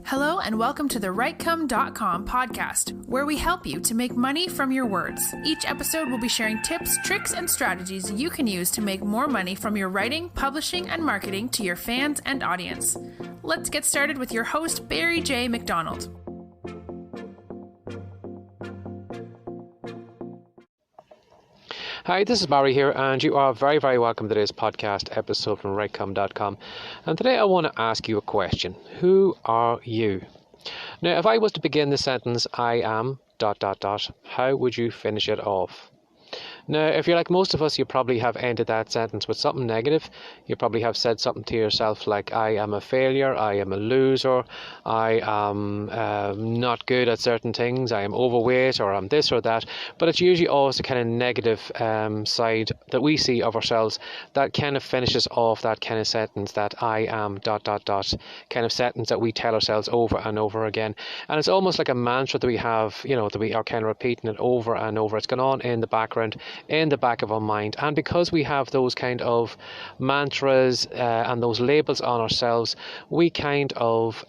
Hello and welcome to the WriteCome.com podcast, where we help you to make money from your words. Each episode will be sharing tips, tricks, and strategies you can use to make more money from your writing, publishing, and marketing to your fans and audience. Let's get started with your host, Barry J. McDonald. Hi, this is Barry here, and you are very, very welcome to today's podcast episode from WriteCome.com. And today I want to ask you a question. Who are you? Now, if I was to begin the sentence, I am ... how would you finish it off? Now, if you're like most of us, you probably have ended that sentence with something negative. You probably have said something to yourself like, I am a failure, I am a loser, I am not good at certain things, I am overweight, or I'm this or that. But it's usually always the kind of negative side that we see of ourselves that kind of finishes off that kind of sentence, that I am ... kind of sentence that we tell ourselves over and over again. And it's almost like a mantra that we have, that we are kind of repeating it over and over. It's gone on in the background, in the back of our mind, and because we have those kind of mantras and those labels on ourselves, we kind of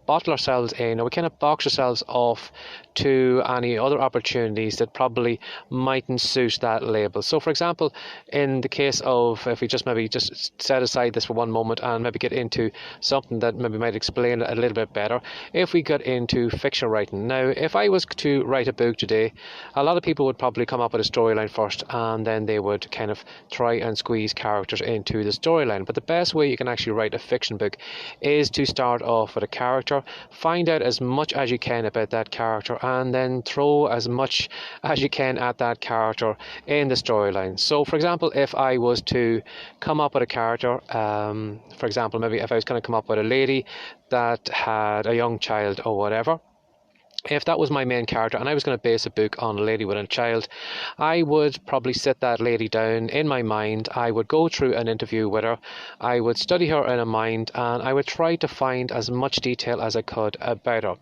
bottle ourselves in, or we kind of box ourselves off to any other opportunities that probably mightn't suit that label. So for example, in the case of, if we just set aside this for one moment and maybe get into something that maybe might explain it a little bit better, if we got into fiction writing. Now, if I was to write a book today, a lot of people would probably come up with a storyline first, and then they would kind of try and squeeze characters into the storyline. But the best way you can actually write a fiction book is to start off with a character, find out as much as you can about that character, and then throw as much as you can at that character in the storyline. So for example, if I was to come up with a character, for example, maybe if I was going to come up with a lady that had a young child or whatever, if that was my main character and I was going to base a book on a lady with a child, I would probably sit that lady down in my mind. I would go through an interview with her. I would study her in a mind, and I would try to find as much detail as I could about her.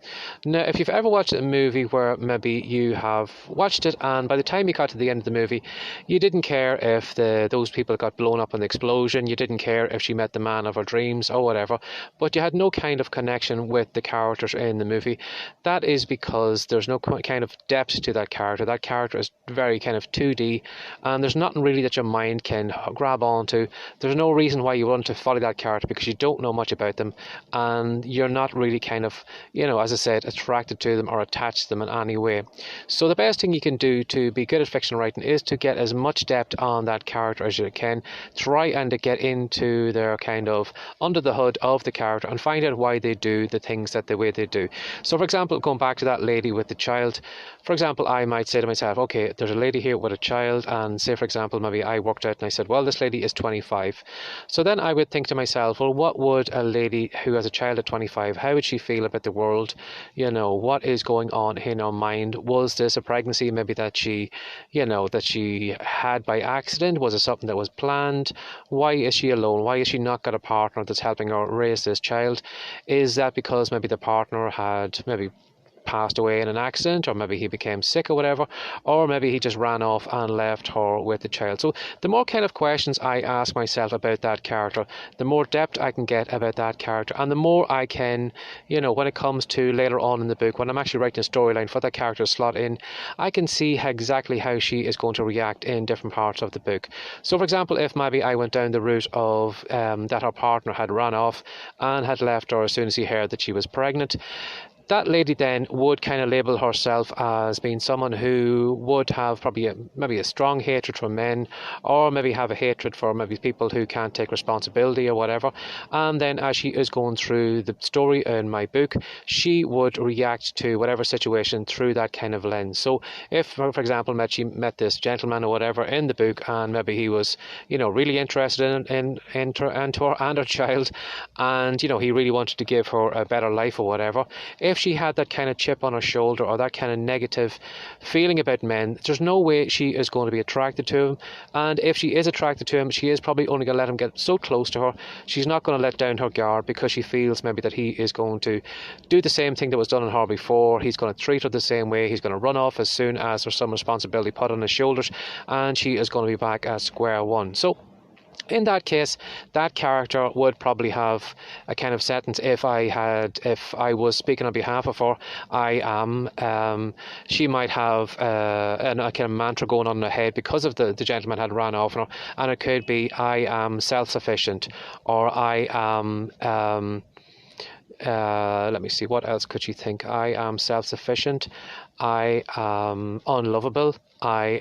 Now, if you've ever watched a movie where maybe you have watched it and by the time you got to the end of the movie, you didn't care if those people got blown up in the explosion, you didn't care if she met the man of her dreams or whatever, but you had no kind of connection with the characters in the movie, that is because there's no kind of depth to that character. That character is very kind of 2D, and there's nothing really that your mind can grab onto. There's no reason why you want to follow that character because you don't know much about them, and you're not really kind of, as I said, attracted to them or attached to them in any way. So the best thing you can do to be good at fiction writing is to get as much depth on that character as you can. Try and to get into their kind of under the hood of the character and find out why they do the things that the way they do. So for example, going back to that lady with the child, for example, I might say to myself, okay, there's a lady here with a child, and say for example, maybe I worked out and I said, well, this lady is 25. So then I would think to myself, well, what would a lady who has a child at 25, how would she feel about the world? What is going on in her mind? Was this a pregnancy maybe that she had by accident? Was it something that was planned? Why is she alone? Why has she not got a partner that's helping her raise this child? Is that because maybe the partner had maybe passed away in an accident, or maybe he became sick or whatever, or maybe he just ran off and left her with the child? So the more kind of questions I ask myself about that character, the more depth I can get about that character, and the more I can, when it comes to later on in the book, when I'm actually writing a storyline for that character to slot in, I can see exactly how she is going to react in different parts of the book. So for example, if maybe I went down the route of that her partner had run off and had left her as soon as he heard that she was pregnant, that lady then would kind of label herself as being someone who would have probably maybe a strong hatred for men, or maybe have a hatred for maybe people who can't take responsibility or whatever. And then as she is going through the story in my book, she would react to whatever situation through that kind of lens. So if, for example, she met this gentleman or whatever in the book, and maybe he was, really interested in her and her child, and, he really wanted to give her a better life or whatever, if she had that kind of chip on her shoulder or that kind of negative feeling about men, there's no way she is going to be attracted to him. And if she is attracted to him, she is probably only going to let him get so close to her. She's not going to let down her guard because she feels maybe that he is going to do the same thing that was done on her before. He's going to treat her the same way. He's going to run off as soon as there's some responsibility put on his shoulders, and she is going to be back at square one. So In that case, that character would probably have a kind of sentence. If I was speaking on behalf of her, I am. She might have a kind of mantra going on in her head because of the gentleman had ran off on her, and it could be, I am self-sufficient, or I am. Let me see. What else could she think? I am self-sufficient. I am unlovable. I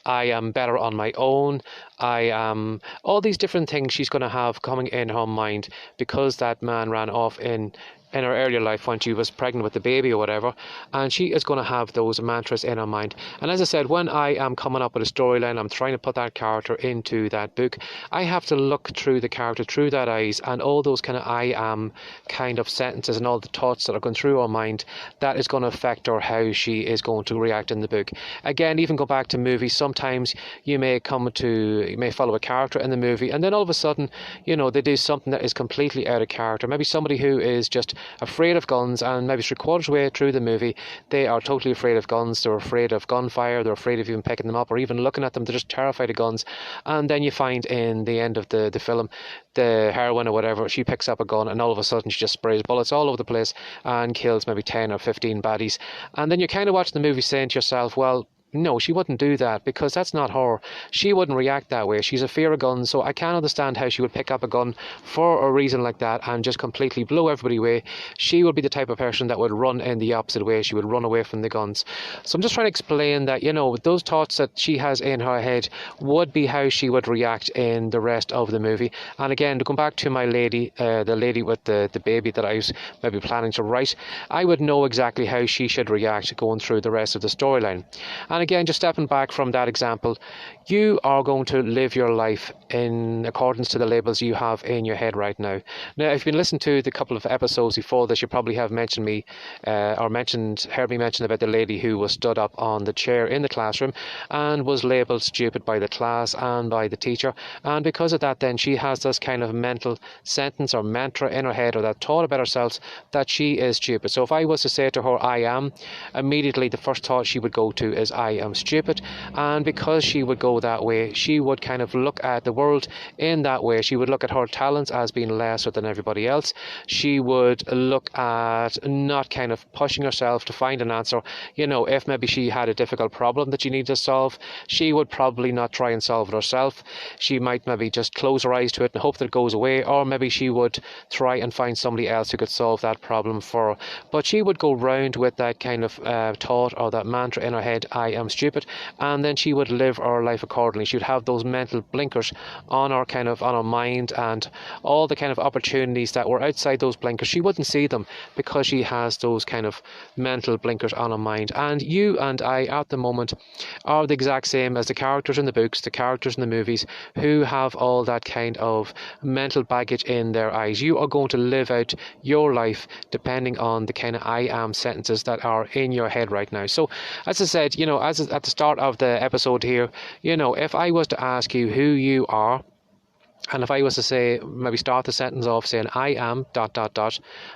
am better on my own. I am all these different things she's going to have coming in her mind because that man ran off in her earlier life when she was pregnant with the baby or whatever, and she is going to have those mantras in her mind. And as I said, when I am coming up with a storyline, I'm trying to put that character into that book, I have to look through the character, through that eyes, and all those kind of I am kind of sentences and all the thoughts that are going through her mind, that is going to affect her, how she is going to react in the book. Again, even go back to movies, sometimes you may follow a character in the movie, and then all of a sudden, they do something that is completely out of character. Maybe somebody who is just afraid of guns, and maybe 3/4 way through the movie they are totally afraid of guns, they're afraid of gunfire, they're afraid of even picking them up or even looking at them, they're just terrified of guns. And then you find in the end of the film, the heroine or whatever, she picks up a gun and all of a sudden she just sprays bullets all over the place and kills maybe 10 or 15 baddies. And then you're kind of watching the movie saying to yourself, well, no, she wouldn't do that because that's not her. She wouldn't react that way. She's a fear of guns, so I can't understand how she would pick up a gun for a reason like that and just completely blow everybody away. She would be the type of person that would run in the opposite way. She would run away from the guns. So I'm just trying to explain that, those thoughts that she has in her head would be how she would react in the rest of the movie. And again, to come back to my lady, the lady with the baby that I was maybe planning to write, I would know exactly how she should react going through the rest of the storyline. And again, just stepping back from that example, you are going to live your life in accordance to the labels you have in your head right now. Now, if you've been listening to the couple of episodes before this, you probably have heard me mention about the lady who was stood up on the chair in the classroom and was labelled stupid by the class and by the teacher. And because of that, then she has this kind of mental sentence or mantra in her head, or that thought about herself that she is stupid. So if I was to say to her, I am, immediately the first thought she would go to is, I am stupid. And because she would go that way, she would kind of look at the world in that way. She would look at her talents as being lesser than everybody else. She would look at not kind of pushing herself to find an answer. If maybe she had a difficult problem that she needed to solve, she would probably not try and solve it herself. She might maybe just close her eyes to it and hope that it goes away, or maybe she would try and find somebody else who could solve that problem for her. But she would go round with that kind of thought or that mantra in her head, I am stupid, and then she would live her life accordingly. She would have those mental blinkers on her mind, and all the kind of opportunities that were outside those blinkers, she wouldn't see them because she has those kind of mental blinkers on her mind. And you and I at the moment are the exact same as the characters in the books, the characters in the movies, who have all that kind of mental baggage in their eyes. You are going to live out your life depending on the kind of I am sentences that are in your head right now. So as I said, as at the start of the episode here, if I was to ask you who you are, and if I was to say, maybe start the sentence off saying, I am ...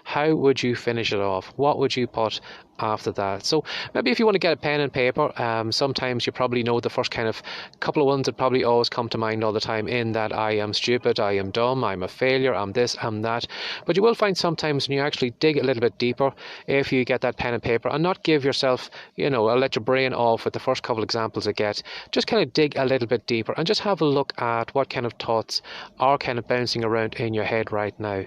how would you finish it off? What would you put after that? So maybe if you want to get a pen and paper, sometimes you probably know the first kind of couple of ones that probably always come to mind all the time, in that I am stupid, I am dumb, I'm a failure, I'm this, I'm that. But you will find sometimes when you actually dig a little bit deeper, if you get that pen and paper and not give yourself, let your brain off with the first couple of examples you get, just kind of dig a little bit deeper and just have a look at what kind of thoughts are kind of bouncing around in your head right now.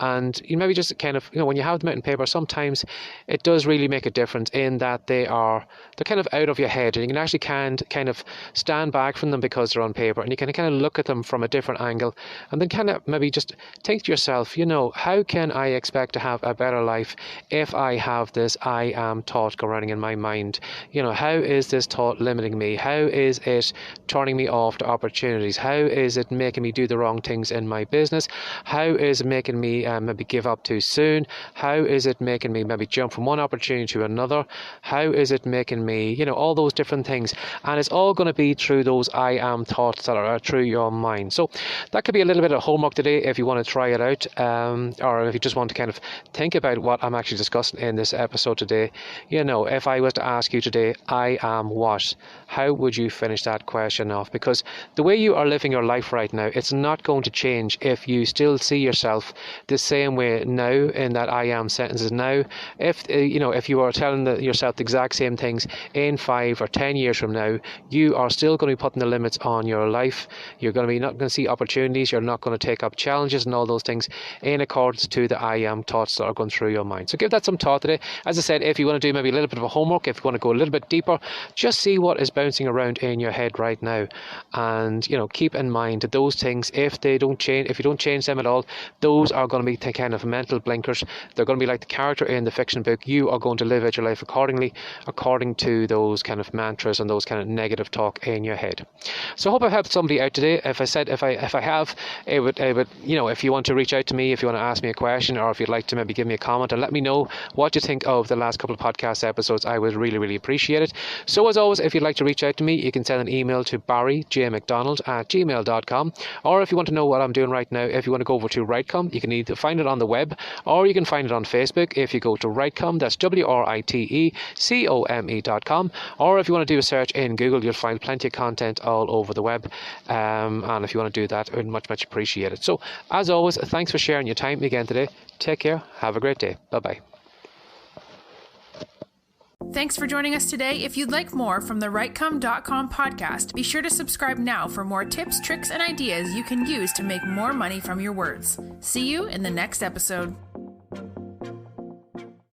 And you maybe just kind of, when you have them out in paper, sometimes it does really make a difference in that they're kind of out of your head, and you can actually kind of stand back from them because they're on paper, and you can kind of look at them from a different angle, and then kind of maybe just think to yourself, how can I expect to have a better life if I have this I am thought going running in my mind? How is this thought limiting me? How is it turning me off to opportunities? How is it making me do the wrong things in my business? How is it making me maybe give up too soon? How is it making me maybe jump from one opportunity me to another? How is it making me, all those different things. And it's all going to be through those I am thoughts that are through your mind. So that could be a little bit of homework today if you want to try it out, or if you just want to kind of think about what I'm actually discussing in this episode today. If I was to ask you today, I am what? How would you finish that question off? Because the way you are living your life right now, it's not going to change if you still see yourself the same way now in that I am sentences now. If you are telling yourself the exact same things in 5 or 10 years from now, you are still going to be putting the limits on your life. You're going to be not going to see opportunities. You're not going to take up challenges and all those things in accordance to the I am thoughts that are going through your mind. So give that some thought today. As I said, if you want to do maybe a little bit of a homework, if you want to go a little bit deeper, just see what is bouncing around in your head right now, and keep in mind that those things, if you don't change them at all, those are going to be kind of mental blinkers. They're going to be like the character in the fiction book. You are going to live out your life according to those kind of mantras and those kind of negative talk in your head. So I hope I've helped somebody out today. If I have, it would if you want to reach out to me, if you want to ask me a question, or if you'd like to maybe give me a comment and let me know what you think of the last couple of podcast episodes, I would really, really appreciate it. So as always, if you'd like to reach out to me, you can send an email to barryjmcdonald@gmail.com, or if you want to know what I'm doing right now, if you want to go over to Writecome, you can either find it on the web or you can find it on Facebook. If you go to Writecome, that's WRITECOME.com, or if you want to do a search in Google, you'll find plenty of content all over the web, and if you want to do that, I would much appreciate it. So as always, thanks for sharing your time again today. Take care, have a great day. Bye-bye. Thanks for joining us today. If you'd like more from the Writecome.com podcast, be sure to subscribe now for more tips, tricks, and ideas you can use to make more money from your words. See you in the next episode.